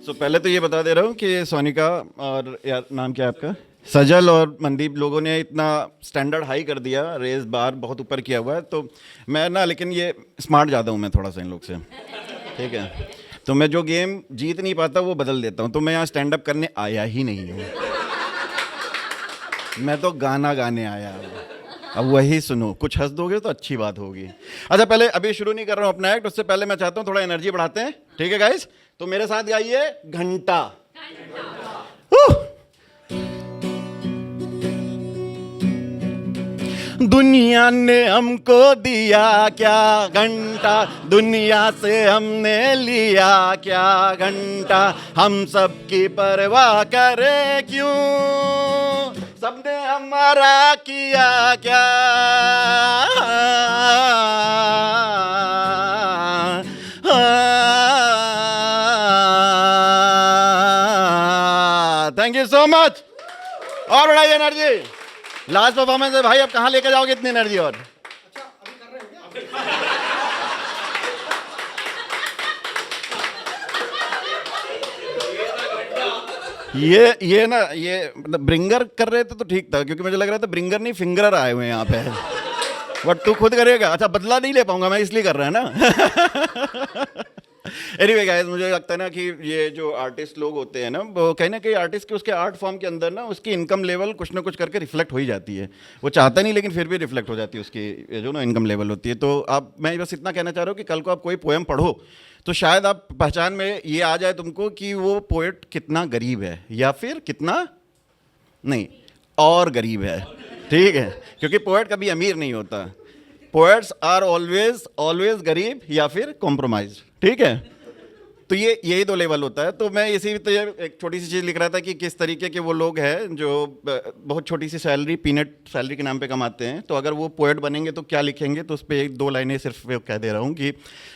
पहले तो ये बता दे रहा हूँ कि सोनिका और यार नाम क्या है आपका, सजल और मनदीप लोगों ने इतना स्टैंडर्ड हाई कर दिया, रेस बार बहुत ऊपर किया हुआ है, तो मैं ना, लेकिन ये स्मार्ट ज़्यादा हूँ मैं थोड़ा सा इन लोग से, ठीक है। तो मैं जो गेम जीत नहीं पाता वो बदल देता हूँ, तो मैं यहाँ स्टैंड अप करने आया ही नहीं हूँ। मैं तो गाना गाने आया हूँ, अब वही सुनो, कुछ हंस दोगे तो अच्छी बात होगी। अच्छा, पहले अभी शुरू नहीं कर रहा हूँ अपना एक्ट, उससे पहले मैं चाहता हूँ थोड़ा एनर्जी बढ़ाते हैं, ठीक है गाइस? तो मेरे साथ गाइए घंटा। दुनिया ने हमको दिया क्या घंटा, दुनिया से हमने लिया क्या घंटा, हम सबकी परवाह करे क्यों, सबने हमारा किया क्या। Thank you so much. और बढ़ाइए एनर्जी, लास्ट परफॉर्मेंस है भाई, अब कहाँ लेकर जाओगे इतनी एनर्जी? और ये ना, ये मतलब ब्रिंगर कर रहे थे तो ठीक था, क्योंकि मुझे लग रहा था ब्रिंगर नहीं फिंगरर आए हुए हैं यहाँ पे। बट तू खुद करेगा, अच्छा बदला नहीं ले पाऊंगा मैं, इसलिए कर रहा है ना। एनीवे गाइस, मुझे लगता है ना कि ये जो आर्टिस्ट लोग होते हैं ना, वो कहीं ना कहीं आर्टिस्ट के उसके आर्ट फॉर्म के अंदर ना उसकी इनकम लेवल कुछ ना कुछ करके रिफ्लेक्ट हो ही जाती है। वो चाहता नहीं लेकिन फिर भी रिफ्लेक्ट हो जाती है उसकी, ये जो ना इनकम लेवल होती है। तो आप, मैं बस इतना कहना चाह रहा हूँ कि कल को आप कोई पोएम पढ़ो तो शायद आप पहचान में ये आ जाए तुमको कि वो पोएट कितना गरीब है, या फिर कितना नहीं और गरीब है, ठीक है? क्योंकि पोएट कभी अमीर नहीं होता, पोएट्स आर ऑलवेज ऑलवेज गरीब या फिर कॉम्प्रोमाइज, ठीक है? तो ये यही दो लेवल होता है। तो मैं इसी तो ये एक छोटी सी चीज़ लिख रहा था कि किस तरीके के वो लोग हैं जो बहुत छोटी सी सैलरी, पीनट सैलरी के नाम पे कमाते हैं। तो अगर वो पोएट बनेंगे तो क्या लिखेंगे, तो उस पर एक दो लाइनें सिर्फ कह दे रहा हूँ कि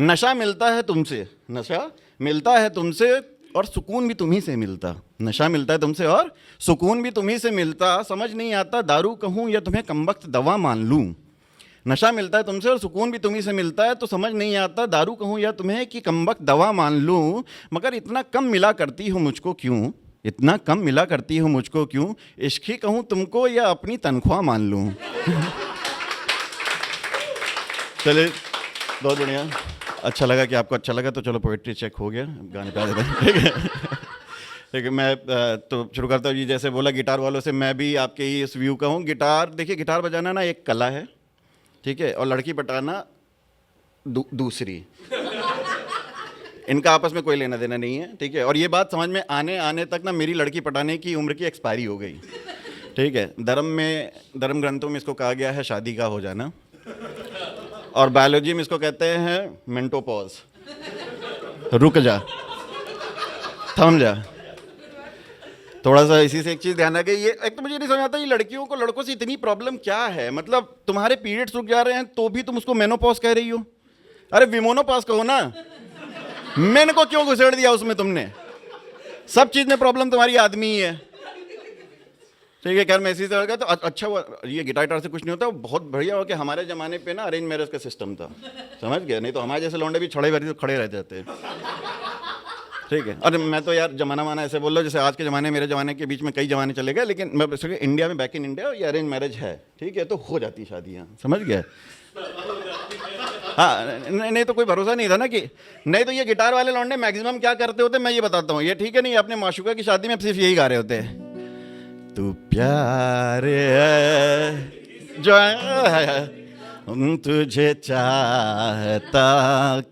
नशा मिलता है तुमसे, नशा मिलता है तुमसे और सुकून भी तुम्ही से मिलता, नशा मिलता है तुमसे और सुकून भी तुम्ही से मिलता, समझ नहीं आता दारू कहूँ या तुम्हें कमबख्त दवा मान लूँ। नशा मिलता है तुमसे और सुकून भी तुम्ही से मिलता है, तो समझ नहीं आता दारू कहूँ या तुम्हें कि कमबख्त दवा मान लूँ, मगर इतना कम मिला करती हो मुझको क्यों, इतना कम मिला करती हो मुझको क्यों, इश्क ही कहूँ तुमको या अपनी तनख्वाह मान लूँ। चलिए, बहुत बढ़िया, अच्छा लगा कि आपको अच्छा लगा। तो चलो पोएट्री चेक हो गया, गाने पे आ जाते हैं, ठीक है? ठीक है, मैं तो शुरू करता हूँ जी। जैसे बोला गिटार वालों से, मैं भी आपके ही इस व्यू का हूँ। गिटार, देखिए गिटार बजाना ना एक कला है, ठीक है, और लड़की पटाना दूसरी। इनका आपस में कोई लेना देना नहीं है, ठीक है? और ये बात समझ में आने आने तक ना मेरी लड़की पटाने की उम्र की एक्सपायरी हो गई, ठीक है? धर्म ग्रंथों में इसको कहा गया है शादी का हो जाना, और बायोलॉजी में इसको कहते हैं मेंटोपॉज, रुक जा, थम जा। थोड़ा सा इसी से एक चीज़ ध्यान आ गई, ये एक तो मुझे नहीं समझ आता, ये लड़कियों को लड़कों से इतनी प्रॉब्लम क्या है? मतलब तुम्हारे पीरियड्स रुक जा रहे हैं तो भी तुम उसको मेनोपॉज कह रही हो। अरे विमोनोपॉज कहो ना, मेन को क्यों घुसेड़ दिया उसमें तुमने? सब चीज़ में प्रॉब्लम तुम्हारी आदमी ही है, ठीक है? खैर मैं इसी तरह का, तो अच्छा हुआ ये गिटार से कुछ नहीं होता, बहुत बढ़िया हो कि हमारे ज़माने पे ना अरेंज मैरिज का सिस्टम था, समझ गया? नहीं तो हमारे जैसे लौंडे भी खड़े रह जाते हैं, ठीक है? अरे मैं तो यार जमाना माना ऐसे बोल रहा हूँ जैसे आज के ज़माने मेरे ज़माने के बीच में कई ज़माने चले गए, लेकिन मैं बस इंडिया में, बैक इन इंडिया ये अरेंज मैरिज है, ठीक है? तो हो जाती शादियाँ, समझ गया? हाँ, नहीं तो कोई भरोसा नहीं था ना कि, नहीं तो ये गिटार वाले लौंडे मैक्सिमम क्या करते होते मैं ये बताता हूँ, ये ठीक है नहीं, अपने माशूका की शादी में सिर्फ यही गा रहे होते हैं, तू प्यार है जो है तुझे चाहता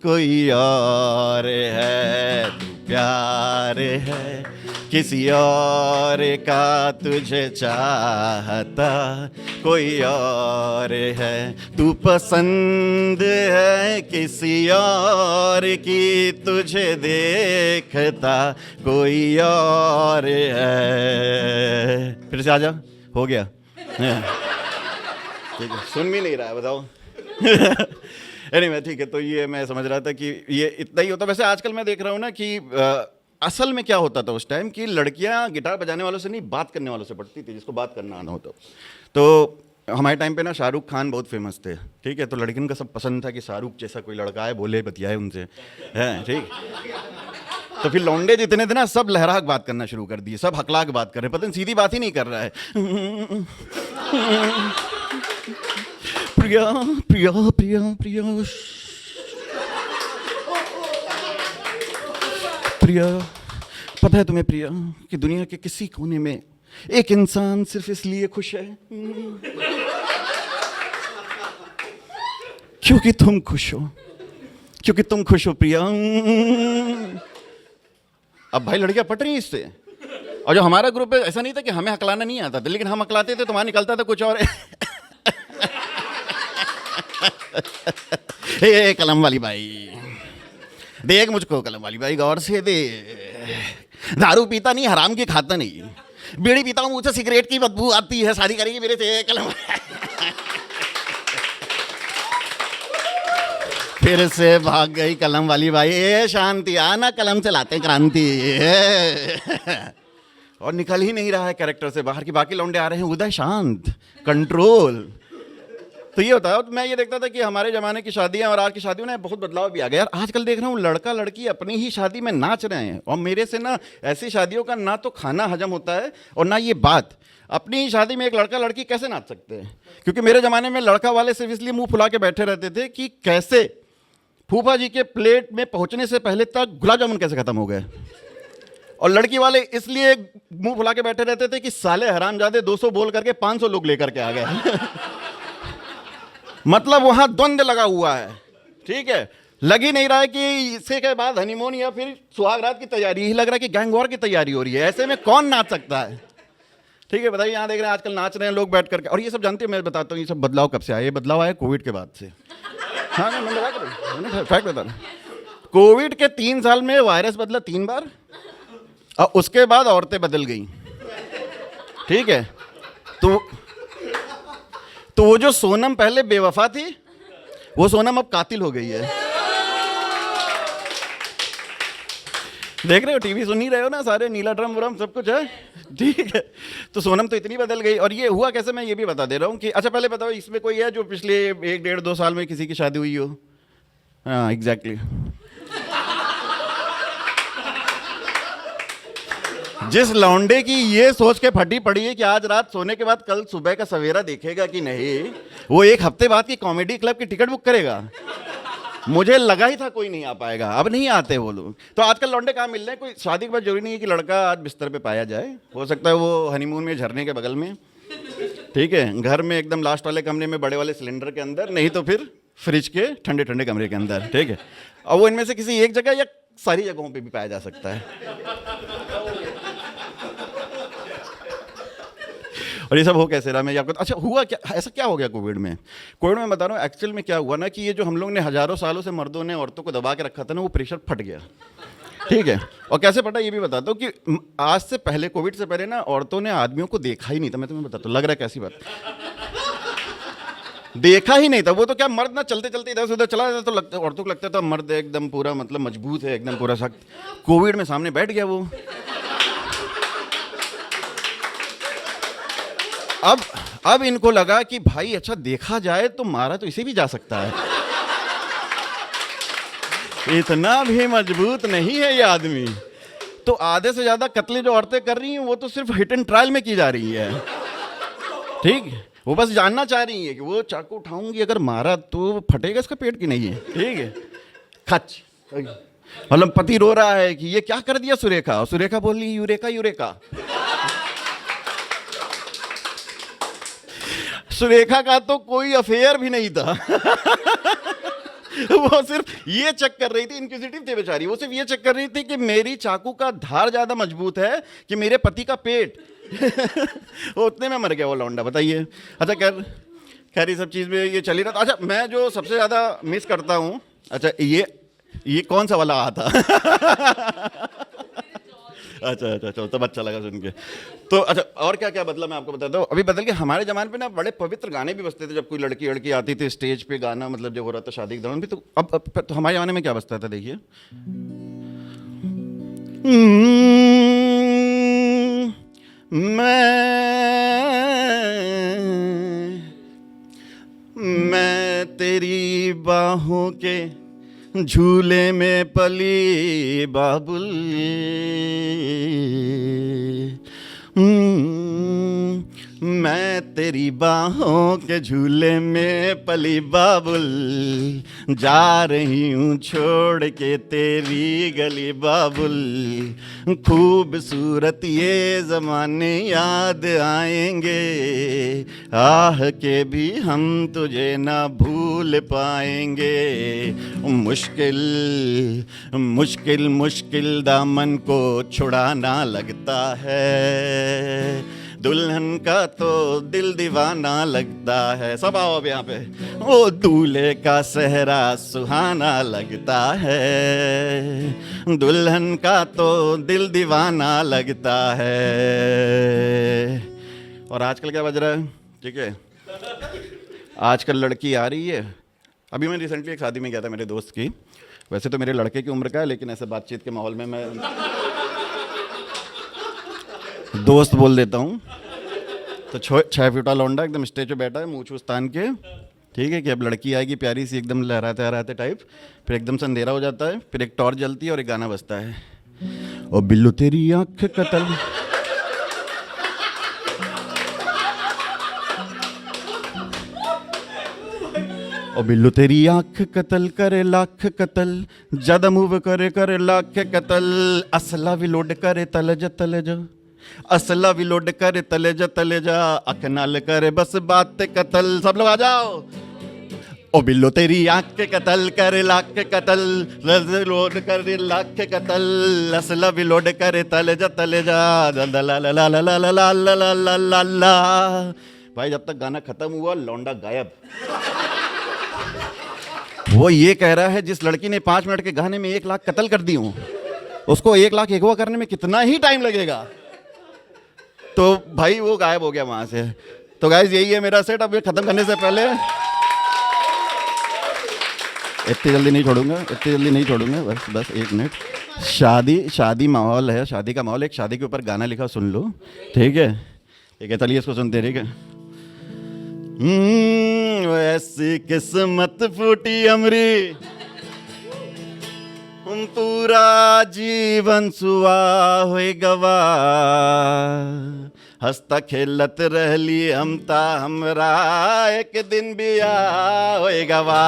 कोई और है, तू प्यार है किसी और का, तुझे चाहता कोई और है, तू पसंद है किसी और की, तुझे देखता कोई और है। फिर से आ जा, हो गया, ठीक है? सुन भी नहीं रहा है, बताओ। एनीवे, ठीक है, तो ये मैं समझ रहा था कि ये इतना ही होता। वैसे आजकल मैं देख रहा हूँ ना कि असल में क्या होता था उस टाइम कि लड़कियां गिटार बजाने वालों से नहीं, बात करने वालों से पढ़ती थी, जिसको बात करना आना होता। तो हमारे टाइम पे ना शाहरुख खान बहुत फेमस थे, ठीक है? तो लड़कियों का सब पसंद था कि शाहरुख जैसा कोई लड़का है, बोले बतियाए उनसे, है ठीक? तो फिर लौंडे जितने थे ना सब लहरा के बात करना शुरू कर दिए, सब हकला के बात कर रहे, पता नहीं सीधी बात ही नहीं कर रहा है। प्रिया प्रिया प्रिया प्रिया प्रिया, पता है तुम्हें प्रिया कि दुनिया के किसी कोने में एक इंसान सिर्फ इसलिए खुश है क्योंकि तुम खुश हो, क्योंकि तुम खुश हो प्रिया। अब भाई लड़कियां पट रही हैं इससे। और जो हमारा ग्रुप है ऐसा नहीं था कि हमें हकलाना नहीं आता था, लेकिन हम हकलाते थे तो वहां निकलता था कुछ और। हे कलम वाली भाई देख मुझको, कलम वाली भाई गौर से दे, दारू पीता नहीं, हराम की खाता नहीं, बीड़ी पीता हूं मुझसे सिगरेट की बदबू आती है, शादी करेगी मेरे से कलम। फिर से भाग गई कलम वाली भाई, ए शांति आना, कलम से लाते क्रांति। और निकल ही नहीं रहा है कैरेक्टर से बाहर की, बाकी लौंडे आ रहे हैं उदय शांत कंट्रोल। तो ये होता है। और मैं ये देखता था कि हमारे ज़माने की शादियाँ और आज की शादियों में बहुत बदलाव भी आ गया यार। आजकल देख रहा हूँ लड़का लड़की अपनी ही शादी में नाच रहे हैं, और मेरे से ना ऐसी शादियों का ना तो खाना हजम होता है और ना ये बात। अपनी ही शादी में एक लड़का लड़की कैसे नाच सकते हैं? क्योंकि मेरे ज़माने में लड़का वाले सिर्फ इसलिए मुँह फुला के बैठे रहते थे कि कैसे फूफा जी के प्लेट में पहुँचने से पहले तक गुलाब जामुन कैसे ख़त्म हो गए, और लड़की वाले इसलिए मुँह फुला के बैठे रहते थे कि साले हरामजादे 200 बोल करके 500 लोग लेकर के आ गए। मतलब वहां द्वंद्व लगा हुआ है, ठीक है। लग ही नहीं रहा है कि इससे के बाद हनीमून या फिर सुहागरात की तैयारी, ही लग रहा है कि गैंग वॉर की तैयारी हो रही है। ऐसे में कौन नाच सकता है? ठीक है, बताइए। यहाँ देख रहे हैं आजकल नाच रहे हैं लोग बैठ करके। और ये सब जानते हैं, मैं बताता हूँ ये सब बदलाव कब से आया। ये बदलाव आया कोविड के बाद से। हाँ मैं फैक्ट बता रहा। कोविड के 3 साल में वायरस बदला 3 बार, और उसके बाद औरतें बदल गई, ठीक है। तो वो जो सोनम पहले बेवफा थी, वो सोनम अब कातिल हो गई है। देख रहे हो, टीवी सुन ही रहे हो ना, सारे नीला ड्रम व्रम सब कुछ है, ठीक है। तो सोनम तो इतनी बदल गई। और ये हुआ कैसे, मैं ये भी बता दे रहा हूँ कि अच्छा पहले बताओ इसमें कोई है जो पिछले 1, 1.5, 2 साल में किसी की शादी हुई हो? हाँ एग्जैक्टली। जिस लौंडे की ये सोच के फटी पड़ी है कि आज रात सोने के बाद कल सुबह का सवेरा देखेगा कि नहीं, वो 1 हफ्ते बाद की कॉमेडी क्लब की टिकट बुक करेगा। मुझे लगा ही था कोई नहीं आ पाएगा, अब नहीं आते वो लोग। तो आजकल लौंडे कहाँ मिल रहे हैं? कोई शादी के बाद जरूरी नहीं है कि लड़का आज बिस्तर पे पाया जाए, हो सकता है वो हनीमून में झरने के बगल में, ठीक है, घर में एकदम लास्ट वाले कमरे में बड़े वाले सिलेंडर के अंदर, नहीं तो फिर फ्रिज के ठंडे ठंडे कमरे के अंदर, ठीक है। और वो इनमें से किसी एक जगह या सारी जगहों पे भी पाया जा सकता है। और ये सब हो कैसे रहा, मैं आपको अच्छा हुआ क्या, ऐसा क्या हो गया कोविड में? कोविड में बता रहा हूँ एक्चुअल में क्या हुआ ना, कि ये जो हम लोग ने हजारों सालों से मर्दों ने औरतों को दबा के रखा था ना, वो प्रेशर फट गया, ठीक है। और कैसे फटा ये भी बताता हूँ कि आज से पहले, कोविड से पहले ना औरतों ने आदमियों को देखा ही नहीं था। मैं तुम्हें बताता हूँ, लग रहा है कैसी बात, देखा ही नहीं था। वो तो क्या, मर्द ना चलते चलते इधर से उधर चला जाता तो लगता, औरतों को लगता था मर्द एकदम पूरा मतलब मजबूत है, एकदम पूरा सख्त। कोविड में सामने बैठ गया वो। अब इनको लगा कि भाई अच्छा देखा जाए तो मारा तो इसे भी जा सकता है, इतना भी मजबूत नहीं है ये आदमी। तो आधे से ज्यादा कत्ले जो औरतें कर रही हैं वो तो सिर्फ हिट एंड ट्रायल में की जा रही है, ठीक। वो बस जानना चाह रही है कि वो चाकू उठाऊंगी, अगर मारा तो फटेगा इसका पेट की नहीं है, ठीक है। खच, मतलब पति रो रहा है कि ये क्या कर दिया सुरेखा, और सुरेखा बोल रही यूरेका यूरेका। सुरेखा का तो कोई अफेयर भी नहीं था। वो सिर्फ ये चेक कर रही थी, इंक्विजिटिव थी बेचारी, वो सिर्फ ये चेक कर रही थी कि मेरी चाकू का धार ज्यादा मजबूत है कि मेरे पति का पेट। उतने में मर गया वो लौंडा, बताइए। अच्छा खैर ये सब चीज में ये चली रहा था। अच्छा मैं जो सबसे ज्यादा मिस करता हूँ, अच्छा ये कौन सा वाला आता? अच्छा तब अच्छा लगा सुन के। तो अच्छा और क्या क्या बदला मैं आपको बताता हूँ। अभी बदल के हमारे जमाने पे ना बड़े पवित्र गाने भी बजते थे, जब कोई लड़की लड़की आती थी स्टेज पे गाना, मतलब जब हो रहा था शादी के दौरान भी। तो अब तो हमारे जमाने में क्या बजता था, देखिए। मैं तेरी बाहों के झूले में पली बाबुल। मैं तेरी बाहों के झूले में पली बाबुल, जा रही हूँ छोड़ के तेरी गली बाबुल। खूबसूरत ये ज़माने याद आएंगे, आह के भी हम तुझे ना भूल पाएंगे। मुश्किल मुश्किल मुश्किल दामन को छुड़ाना लगता है, दुल्हन का तो दिल दीवाना लगता है। सब आओ अब यहाँ पे। ओ दूल्हे का सेहरा सुहाना लगता है, दुल्हन का तो दिल दीवाना लगता है। और आजकल क्या बज रहा है? ठीक है, आजकल लड़की आ रही है। अभी मैं रिसेंटली एक शादी में गया था मेरे दोस्त की। वैसे तो मेरे लड़के की उम्र का है, लेकिन ऐसे बातचीत के माहौल में मैं दोस्त बोल देता हूँ। तो 6 फीटा लौंडा एकदम स्टेज पे बैठा है, मूंछ वूछ तान के, ठीक है, कि अब लड़की आएगी प्यारी सी एकदम लहराते टाइप। फिर एकदम से अंधेरा हो जाता है, फिर एक टॉर्च जलती है और एक गाना बजता है, ओ बिल्लू तेरी आंख कतल। ओ बिल्लू तेरी आंख कतल करे लाख कतल, ज्यादा मूव करे लाख कतल। असला भी लोड करे तले जा, असला भी लोड करे तले जा, अख नाल करे बस बात कतल। सब लोग आ जाओ। ओ बिल्लो तेरी आंख के कतल करे लाख के कतल, लोड करे लाख के कतल। असला भी लोड करे तले जा ला ला ला ला ला ला ला ला ला ला ला। भाई जब तक गाना खत्म हुआ लौंडा गायब। वो ये कह रहा है जिस लड़की ने 5 मिनट के गाने में 1 लाख कत्ल कर दी हूं, उसको 1 लाख अगवा करने में कितना ही टाइम लगेगा। तो भाई वो गायब हो गया वहां से। तो गाइस यही है मेरा सेट। अब ये खत्म करने से पहले, इतनी जल्दी नहीं छोड़ूंगा, बस 1 मिनट। शादी माहौल है, शादी का माहौल। एक शादी के ऊपर गाना लिखा, सुन लो, ठीक है, चलिए इसको सुनते, ठीक है। ऐसी किस्मत फूटी हमरी, पूरा जीवन सुआ होई गवा। हंसता खेलत रहली हमता, हमरा एक दिन बिया होई गवा।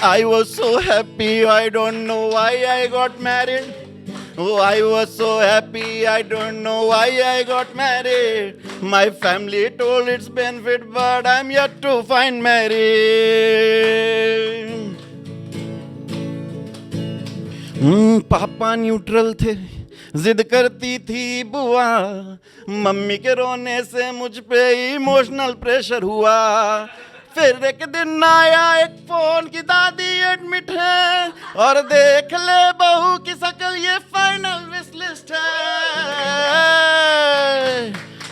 I was so happy, I don't know why I got married. Oh, I was so happy, I don't know why I got married. My family told its benefit, but I'm yet to find married. पापा neutral थे, जिद करती थी बुआ, mummy के रोने से मुझ पे इमोशनल प्रेशर हुआ। फिर एक दिन आया एक फोन की दादी एडमिट है, और देख ले बहू की शक्ल ये फाइनल विश लिस्ट है।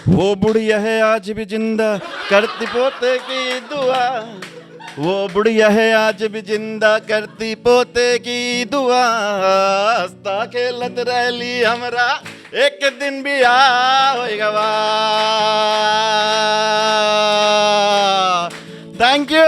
वो बुढ़िया है आज भी जिंदा, करती पोते की दुआ। वो बुढ़िया है आज भी जिंदा, करती पोते की दुआ। हंसता खेलत रहली हमरा, एक दिन भी होएगा। Thank you.